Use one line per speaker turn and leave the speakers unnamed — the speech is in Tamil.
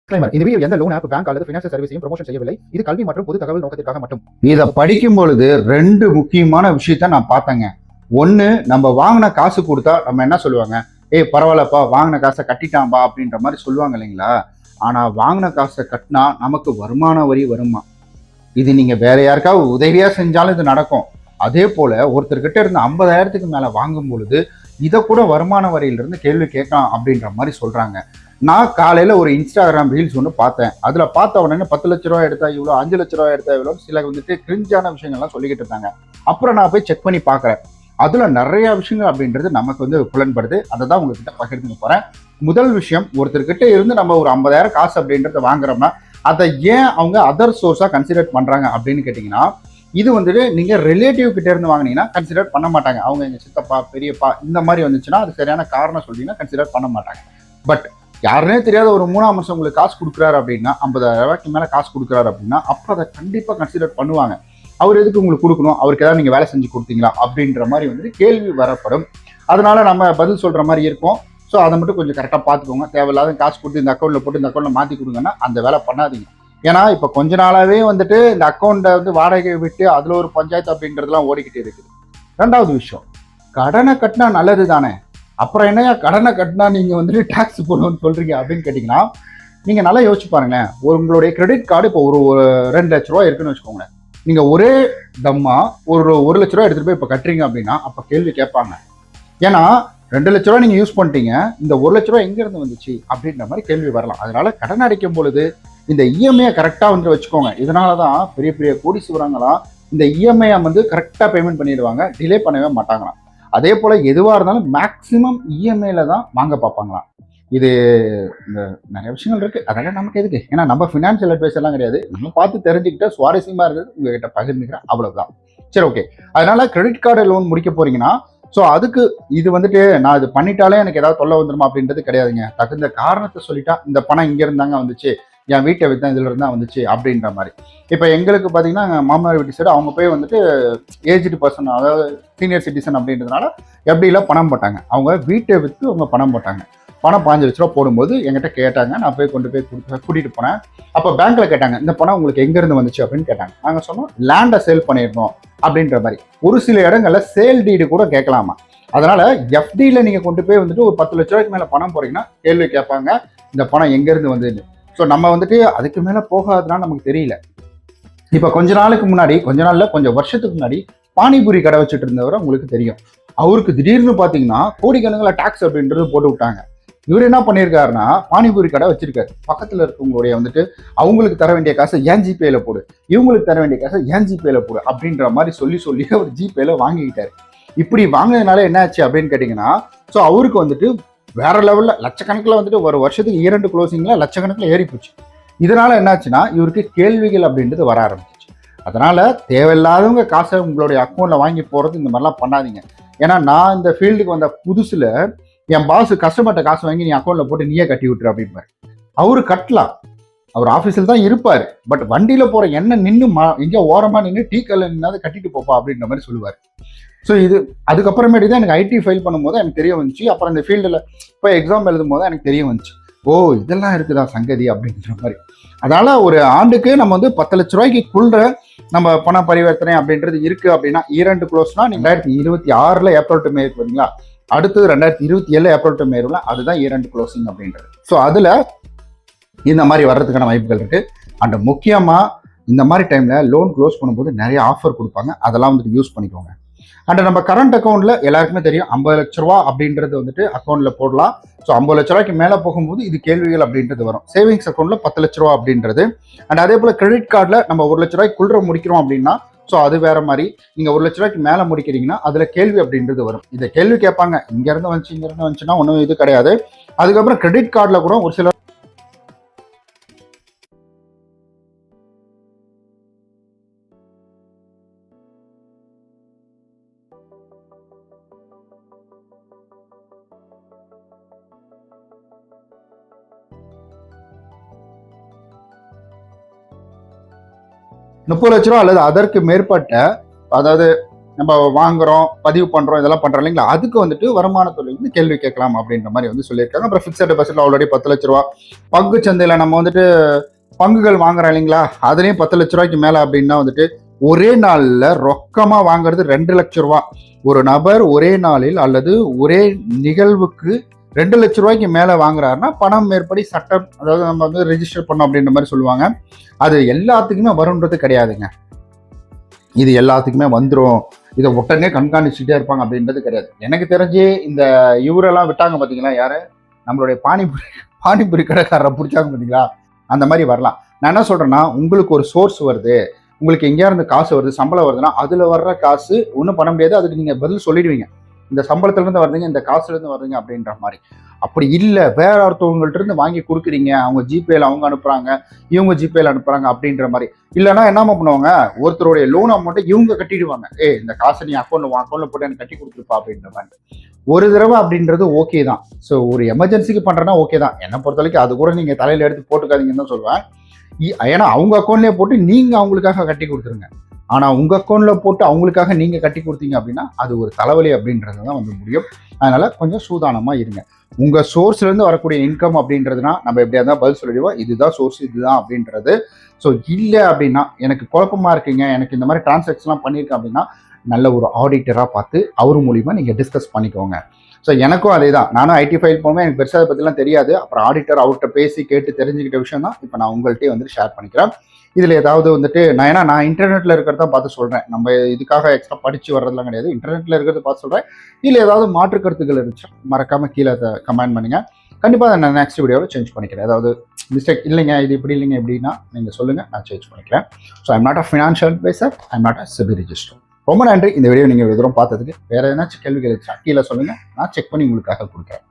இந்த வீடியோ எந்த லோன் ஆப் பேங்க் அல்லது ஃபினான்ஷியல் சர்வீஸையும் ப்ரமோஷன் செய்யவில்லை. இது கல்வி மற்றும் பொது தகவல் நோக்கத்திற்காக மட்டும்.
இதை படிக்கும் பொழுது ரெண்டு முக்கியமான விஷயத்த நான் பார்த்தேங்க. ஒன்று, நம்ம வாங்கின காசு கொடுத்தா நம்ம என்ன சொல்லுவாங்க, ஏய் பரவாயில்லப்பா வாங்கின காசை கட்டிட்டான்பா அப்படின்ற மாதிரி சொல்லுவாங்க இல்லைங்களா. ஆனால் வாங்கின காசை கட்டினா நமக்கு வருமான வரி வருமா? இது நீங்கள் வேற யாருக்காவது உதவியாக செஞ்சாலும் இது நடக்கும். அதே போல் ஒருத்தர்கிட்ட இருந்து 50,000க்கு மேலே வாங்கும் பொழுது இதை கூட வருமான வரியிலிருந்து கேள்வி கேட்கலாம் அப்படின்ற மாதிரி சொல்கிறாங்க. நான் காலையில் ஒரு இன்ஸ்டாகிராம் ரீல்ஸ் ஒன்று பார்த்தேன். அதில் பார்த்த உடனே 10 லட்ச ரூபா எடுத்தா இவ்வளோ, 5 லட்ச ரூபா எடுத்தா இவ்வளோ, சில கிரிஞ்சான விஷயங்கள்லாம் சொல்லிக்கிட்டு இருந்தாங்க. அப்புறம் நான் போய் செக் பண்ணி பார்க்குறேன். அதில் நிறைய விஷயங்கள் அப்படின்றது நமக்கு புலன்படுது. அதை தான் உங்ககிட்ட பகிர்ந்துக்க போகிறேன். முதல் விஷயம், ஒருத்தர்கிட்ட இருந்து நம்ம ஒரு 50,000 காசு அப்படின்றத வாங்குறோம்னா அதை ஏன் அவங்க அதர் சோர்ஸாக கன்சிடர் பண்ணுறாங்க அப்படின்னு கேட்டிங்கன்னா, இது நீங்கள் ரிலேட்டிவ் கிட்டே இருந்து வாங்கினீங்கன்னா கன்சிடர் பண்ண மாட்டாங்க. அவங்க எங்கள் சித்தப்பா பெரியப்பா இந்த மாதிரி வந்துச்சுன்னா அது சரியான காரணம் சொல்லிங்கன்னா கன்சிடர் பண்ண மாட்டாங்க. பட் யாருனே தெரியாத ஒரு 3ஆம் வருஷம் உங்களுக்கு காசு கொடுக்குறாரு அப்படின்னா, 50,000 ரூபாய்க்கு மேலே காசு கொடுக்குறாரு அப்படின்னா அப்போ அதை கண்டிப்பாக கன்சிடர் பண்ணுவாங்க. அவர் எதுக்கு உங்களுக்கு கொடுக்கணும், அவருக்கு ஏதாவது நீங்கள் வேலை செஞ்சு கொடுத்தீங்களா அப்படின்ற மாதிரி கேள்வி வரப்படும். அதனால நம்ம பதில் சொல்கிற மாதிரி இருக்கும். ஸோ அதை மட்டும் கொஞ்சம் கரெக்டாக பார்த்துக்கோங்க. தேவையில்லாத காசு கொடுத்து இந்த அக்கௌண்ட்டில் போட்டு இந்த அக்கௌண்ட்டில் மாற்றி கொடுங்கன்னா அந்த வேலை பண்ணாதீங்க. ஏன்னா இப்போ கொஞ்ச நாளாகவே இந்த அக்கௌண்ட்டை வாடகை விட்டு அதில் ஒரு பஞ்சாயத்து அப்படின்றதுலாம் ஓடிக்கிட்டு இருக்குது. ரெண்டாவது விஷயம், கடனை கட்டினா நல்லது தானே, அப்புறம் என்னையா கடனை கட்டினா நீங்கள் டேக்ஸ் போடணும்னு சொல்கிறீங்க அப்படின்னு கேட்டிங்கன்னா, நீங்கள் நல்லா யோசிச்சு பாருங்களேன். உங்களுடைய கிரெடிட் கார்டு இப்போ ஒரு 2 லட்ச ரூபா இருக்குன்னு வச்சுக்கோங்களேன். நீங்கள் ஒரே தம்மா ஒரு 1 லட்ச ரூபா எடுத்துகிட்டு போய் இப்போ கட்டுறீங்க அப்படின்னா அப்போ கேள்வி கேட்பாங்க. ஏன்னா 2 லட்ச ரூபா நீங்கள் யூஸ் பண்ணிட்டீங்க, இந்த 1 லட்ச ரூபா எங்கேருந்து வந்துச்சு அப்படின்ற மாதிரி கேள்வி வரலாம். அதனால கடன் அடைக்கும் பொழுது இந்த இஎம்ஐயை கரெக்டாக வச்சுக்கோங்க. இதனால தான் பெரிய பெரிய கோடீஸ்வரங்களாம் இந்த இஎம்ஐயை கரெக்டாக பேமெண்ட் பண்ணிடுவாங்க, டிலே பண்ணவே மாட்டாங்களாம். அதே போல் எதுவாக இருந்தாலும் மேக்ஸிமம் இஎம்ஐல தான் வாங்க பார்ப்பாங்களாம். இது இந்த நிறைய விஷயங்கள் இருக்குது. அதெல்லாம் நமக்கு எதுக்கு, ஏன்னா நம்ம ஃபினான்ஷியல் அட்வைஸ் எல்லாம் கிடையாது. நம்ம பார்த்து தெரிஞ்சுக்கிட்ட சுவாரஸ்யமாக இருக்குது உங்ககிட்ட பகிர்ந்துக்கிறேன், அவ்வளவுதான். சரி, ஓகே. அதனால கிரெடிட் கார்டு லோன் முடிக்க போறீங்கன்னா ஸோ அதுக்கு இது நான் இது பண்ணிட்டாலே எனக்கு ஏதாவது தொல்லை வந்துருமா அப்படின்றது கிடையாதுங்க. தகுந்த காரணத்தை சொல்லிட்டா இந்த பணம் இங்கே இருந்தாங்க வந்துச்சு, என் வீட்டை வித்தான் இதுல இருந்தா வந்துச்சு அப்படின்ற மாதிரி. இப்போ எங்களுக்கு பார்த்தீங்கன்னா மாமனார் வீட்டு சைடு அவங்க போய் ஏஜ்டு பர்சன், அதாவது சீனியர் சிட்டிசன் அப்படின்றதுனால எப்படிலாம் பணம் போட்டாங்க. அவங்க வீட்டை விற்று அவங்க பணம் போட்டாங்க. பணம் 15 லட்ச ரூபா போடும்போது என்கிட்ட கேட்டாங்க. நான் போய் கொண்டு போய் கூட்டிகிட்டு போனேன். அப்போ பேங்க்ல கேட்டாங்க, இந்த பணம் உங்களுக்கு எங்கேருந்து வந்துச்சு அப்படின்னு கேட்டாங்க. நாங்கள் சொன்னோம் லேண்டை சேல் பண்ணிடணும் அப்படின்ற மாதிரி. ஒரு சில இடங்கள்ல சேல் டீடு கூட கேட்கலாமா. அதனால எஃப்டியில் நீங்கள் கொண்டு போய் ஒரு 10 லட்ச ரூபாய்க்கு மேலே பணம் போறீங்கன்னா கேள்வி கேட்பாங்க, இந்த பணம் எங்கேருந்து வந்ததுன்னு. ஸோ நம்ம அதுக்கு மேலே போகாததுனால நமக்கு தெரியல. இப்போ கொஞ்ச நாளில் கொஞ்சம் வருஷத்துக்கு முன்னாடி பானிபூரி கடை வச்சுட்டு இருந்தவரை உங்களுக்கு தெரியும். அவருக்கு திடீர்னு பார்த்தீங்கன்னா கோடிக்கணக்கில் டாக்ஸ் அப்படின்றது போட்டு விட்டாங்க. இவர் என்ன பண்ணியிருக்காருன்னா, பானிபூரி கடை வச்சிருக்காரு. பக்கத்தில் இருக்கவங்களுடைய அவங்களுக்கு தர வேண்டிய காசை ஏன் ஜிபேல போடு, இவங்களுக்கு தர வேண்டிய காசை ஏன் ஜிபேல போடு அப்படின்ற மாதிரி சொல்லி அவர் ஜிபேல வாங்கிக்கிட்டாரு. இப்படி வாங்கினதுனால என்ன ஆச்சு அப்படின்னு கேட்டிங்கன்னா, ஸோ அவருக்கு வேற லெவலில் லட்சக்கணக்கில் ஒரு வருஷத்துக்கு 2 க்ளோசிங்கில் லட்சக்கணக்கில் ஏறி போச்சு. இதனால என்னாச்சுன்னா இவருக்கு கேள்விகள் அப்படின்றது வர ஆரம்பிச்சிச்சு. அதனால தேவையில்லாதவங்க காசை உங்களுடைய அக்கௌண்ட்ல வாங்கி போறது இந்த மாதிரிலாம் பண்ணாதீங்க. ஏன்னா நான் இந்த ஃபீல்டுக்கு வந்த புதுசுல என் பாஸ் கஸ்டமர்கிட்ட காசு வாங்கி நீ அக்கௌண்ட்ல போட்டு நீயே கட்டி விட்டுரு அப்படின்பாரு. அவரு கட்டலாம், அவர் ஆஃபீஸில் தான் இருப்பார். பட் வண்டியில் போகிற எண்ணெய் நின்று எங்கேயோ ஓரமாக நின்று டீ கல்ல நின்னாவது கட்டிட்டு போப்பா அப்படின்ற மாதிரி சொல்லுவார். ஸோ இது அதுக்கப்புறமேட்டு தான் எனக்கு ஐடி ஃபைல் பண்ணும்போது எனக்கு தெரிய வந்துச்சு. அப்புறம் இந்த ஃபீல்டில் இப்போ எக்ஸாம் எழுதும் போது எனக்கு தெரிய வந்துச்சு, ஓ இதெல்லாம் இருக்குதா சங்கதி அப்படின்ற மாதிரி. அதனால ஒரு ஆண்டுக்கு நம்ம 10 லட்ச ரூபாய்க்குள்ள நம்ம பண பரிவர்த்தனை அப்படின்றது இருக்கு அப்படின்னா 2 க்ளோஸ்னா 2026 ஏப்ரல் டு மே பார்த்தீங்களா, அடுத்தது 2027 ஏப்ரல் டு மே அதுதான் 2 க்ளோசிங் அப்படின்றது. ஸோ அதில் இந்த மாதிரி வர்றதுக்கான வாய்ப்புகள் இருக்கு. அண்ட் முக்கியமாக இந்த மாதிரி டைமில் லோன் க்ளோஸ் பண்ணும்போது நிறைய ஆஃபர் கொடுப்பாங்க, அதெல்லாம் யூஸ் பண்ணிக்கோங்க. அண்ட் நம்ம கரண்ட் அக்கௌண்ட்ல எல்லாருக்குமே தெரியும் 50 லட்ச ரூபா அப்படின்றது அக்கௌண்ட்ல போடலாம். ஸோ 50 லட்ச ரூபாய்க்கு மேலே போகும்போது இது கேள்விகள் அப்படின்றது வரும். சேவிங்ஸ் அக்கௌண்ட்ல 10 லட்ச ரூபா அப்படின்றது. அண்ட் அதே போல கிரெடிட் கார்டில் நம்ம 1 லட்ச ரூபாய்க்குள்ள முடிக்கிறோம் அப்படின்னா ஸோ அது வேற மாதிரி. நீங்க 1 லட்ச ரூபாய்க்கு மேலே முடிக்கிறீங்கன்னா அதுல கேள்வி அப்படின்றது வரும். இதை கேள்வி கேட்பாங்க, இங்க இருந்து வந்துச்சுன்னா ஒன்றும் இது கிடையாது. அதுக்கப்புறம் கிரெடிட் கார்டில் கூட ஒரு சில 30 லட்ச ரூபா அல்லது அதற்கு மேற்பட்ட, அதாவது நம்ம வாங்குறோம், பதிவு பண்றோம், இதெல்லாம் பண்றோம் இல்லைங்களா, அதுக்கு வந்துட்டு வருமானத்துறை வந்து கேள்வி கேட்கலாம் அப்படின்ற மாதிரி வந்து சொல்லியிருக்காங்க. அப்புறம் ஃபிக்ஸட் டெபாசிட்ல ஆல்ரெடி 10 லட்ச ரூபா, பங்கு சந்தையில நம்ம வந்துட்டு பங்குகள் வாங்குறோம் இல்லைங்களா, அதுலயும் 10 லட்ச ரூபாய்க்கு மேல அப்படின்னா வந்துட்டு ஒரே நாள்ல ரொக்கமா வாங்குறது 2 லட்ச ரூபா. ஒரு நபர் ஒரே நாளில் அல்லது ஒரே நிகழ்வுக்கு 2 லட்ச ரூபாய்க்கு மேல வாங்குறாருன்னா பணம் மேற்படி சட்டம், அதாவது நம்ம வந்து ரெஜிஸ்டர் பண்ணோம் அப்படின்ற மாதிரி சொல்லுவாங்க. அது எல்லாத்துக்குமே வரும்ன்றது கிடையாதுங்க. இது எல்லாத்துக்குமே வந்துடும், இதை உடனே கண்காணிச்சுட்டே இருப்பாங்க அப்படின்றது கிடையாது. எனக்கு தெரிஞ்சு இந்த இவரெல்லாம் விட்டாங்க பார்த்தீங்களா, யாரு நம்மளுடைய பானிபுரி கடைக்காரரை பிடிச்சாங்க பார்த்தீங்களா, அந்த மாதிரி வரலாம். நான் என்ன சொல்றேன்னா, உங்களுக்கு ஒரு சோர்ஸ் வருது, உங்களுக்கு எங்கேயா இருந்து காசு வருது, சம்பளம் வருதுன்னா அதுல வர்ற காசு ஒன்றும் பண்ண முடியாது, அதுக்கு நீங்க பதில் சொல்லிடுவீங்க. இந்த சம்பளத்துல இருந்து வருதுங்க, இந்த காசுல இருந்து வருதுங்க அப்படின்ற மாதிரி. அப்படி இல்லை, வேற ஒருத்தவங்கள்ட்ட இருந்து வாங்கி கொடுக்குறீங்க, அவங்க ஜிபேல அவங்க அனுப்புறாங்க, இவங்க ஜிபேல அனுப்புறாங்க அப்படின்ற மாதிரி. இல்லைன்னா என்னமா பண்ணுவாங்க, ஒருத்தருடைய லோன் அமௌண்ட்டை இவங்க கட்டிடுவாங்க. இந்த காசை நீ அக்கௌண்ட்ல போட்டு எனக்கு கட்டி கொடுத்துருப்பா அப்படின்ற மாதிரி. ஒரு தடவை அப்படின்றது ஓகே தான். ஸோ ஒரு எமர்ஜென்சிக்கு பண்றேன்னா ஓகே தான். என்னை பொறுத்த வரைக்கும் அது கூட நீங்க தலையில எடுத்து போட்டுக்காதீங்கன்னு தான் சொல்லுவேன். ஏன்னா அவங்க அக்கௌண்ட்லயே போட்டு நீங்க அவங்களுக்காக கட்டி கொடுத்துருங்க. ஆனா உங்க அக்கௌண்ட்ல போட்டு அவங்களுக்காக நீங்க கட்டி கொடுத்தீங்க அப்படின்னா அது ஒரு தலைவலி அப்படின்றது தான் வந்து முடியும். அதனால கொஞ்சம் சூதானமா இருங்க. உங்க சோர்ஸ்ல இருந்து வரக்கூடிய இன்கம் அப்படின்றதுனா நம்ம எப்படியா இருந்தால் பதில் சொல்லிடுவோம், இதுதான் சோர்ஸ், இதுதான் அப்படின்றது. ஸோ இல்லை அப்படின்னா எனக்கு குழப்பமா இருக்குங்க, எனக்கு இந்த மாதிரி டிரான்சாக்ஷன்லாம் பண்ணியிருக்கேன் அப்படின்னா நல்ல ஒரு ஆடிட்டராக பார்த்து அவர் மூலிமா நீங்கள் டிஸ்கஸ் பண்ணிக்கோங்க. ஸோ எனக்கும் அதே தான், நானும் ஐடி ஃபைல் போகும்போது எனக்கு பெருசாக அதை பற்றிலாம் தெரியாது. அப்புறம் ஆடிட்டர் அவர்கிட்ட பேசி கேட்டு தெரிஞ்சுக்கிட்ட விஷயம் தான் இப்போ நான் உங்கள்கிட்டயே வந்துட்டு ஷேர் பண்ணிக்கிறேன். இதில் ஏதாவது வந்துட்டு நான் இன்டர்நெட்டில் இருக்கிறத பார்த்து சொல்கிறேன், நம்ம இதுக்காக எக்ஸ்ட்ரா படித்து வர்றதுலாம் கிடையாது, இன்டர்நெட்டில் இருக்கிறத பார்த்து சொல்கிறேன். இல்லை ஏதாவது மாற்று கருத்துக்கள் இருந்துச்சு மறக்காமல் கீழே அதை கமெண்ட் பண்ணுங்கள். கண்டிப்பாக அதை நான் நெக்ஸ்ட் வீடியோவில் சேஞ்ச் பண்ணிக்கிறேன். அதாவது மிஸ்டேக் இல்லைங்க, இது இப்படி இல்லைங்க எப்படின்னா நீங்கள் சொல்லுங்கள், நான் சேஞ்ச் பண்ணிக்கிறேன். So I'm not a financial advisor, I'm not a SEBI register. ரொம்ப நன்றி இந்த வீடியோ நீங்கள் தூரம் பார்த்ததுக்கு. வேறு ஏதாச்சும் கேள்விகள் இருந்துச்சா கீழே சொல்லுங்கள், நான் செக் பண்ணி உங்களுக்காக கொடுக்குறேன்.